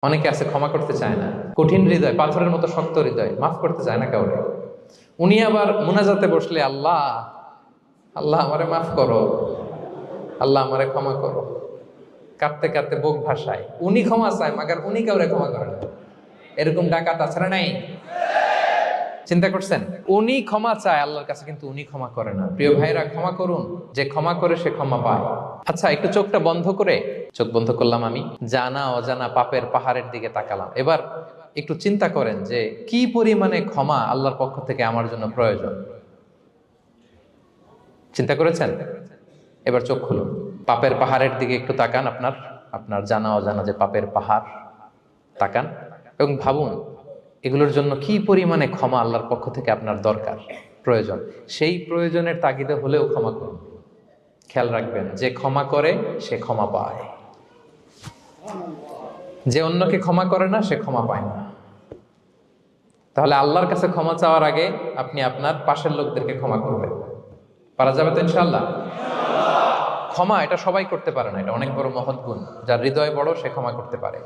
অনেকে আছে ক্ষমা করতে চায় না, কঠিন হৃদয়, পাথরের মতো শক্ত হৃদয়, মাফ করতে চায় না কাউকে। উনি আবার মুনাজাতে বসলে আল্লাহ আল্লাহ আমারে মাফ করো, আল্লাহ আমারে ক্ষমা করো, কাঁদতে কাঁদতে বুক ভাসায়। উনি ক্ষমা চায়, মাগার উনি কাউরে ক্ষমা করে না। এরকম ডাকাত আছে না নাই? চিন্তা করছেন? উনি ক্ষমা চায় আল্লাহর কাছে, কিন্তু উনি ক্ষমা করে না। প্রিয় ভাইরা, ক্ষমা করুন। যে ক্ষমা করে সে ক্ষমা পায়। আচ্ছা, একটু চোখটা বন্ধ করে, চোখ বন্ধ করলাম আমি, জানা অজানা পাপের পাহাড়ের দিকে তাকালাম। এবার একটু চিন্তা করেন যে কি পরিমাণে ক্ষমা আল্লাহর পক্ষ থেকে আমার জন্য প্রয়োজন। চিন্তা করেছেন? এবার চোখ খুলুন, পাপের পাহাড়ের দিকে একটু তাকান। আপনার আপনার জানা অজানা যে পাপের পাহাড়, তাকান এবং ভাবুন এগুলোর জন্য কি পরিমাণে ক্ষমা আল্লাহর পক্ষ থেকে আপনার দরকার, প্রয়োজন। সেই প্রয়োজনের তাগিদে হলেও ক্ষমা করুন। খেয়াল রাখবেন, যে ক্ষমা করে সে ক্ষমা পায়, যে অন্যকে ক্ষমা করে না সে ক্ষমা পায় না। তাহলে আল্লাহর কাছে ক্ষমা চাওয়ার আগে আপনি আপনার পাশের লোকদেরকে ক্ষমা করবেন। পারা যাবে তো ইনশাআল্লাহ? ক্ষমা এটা সবাই করতে পারে না, এটা অনেক বড় মহৎ গুণ। যার হৃদয় বড় সে ক্ষমা করতে পারে।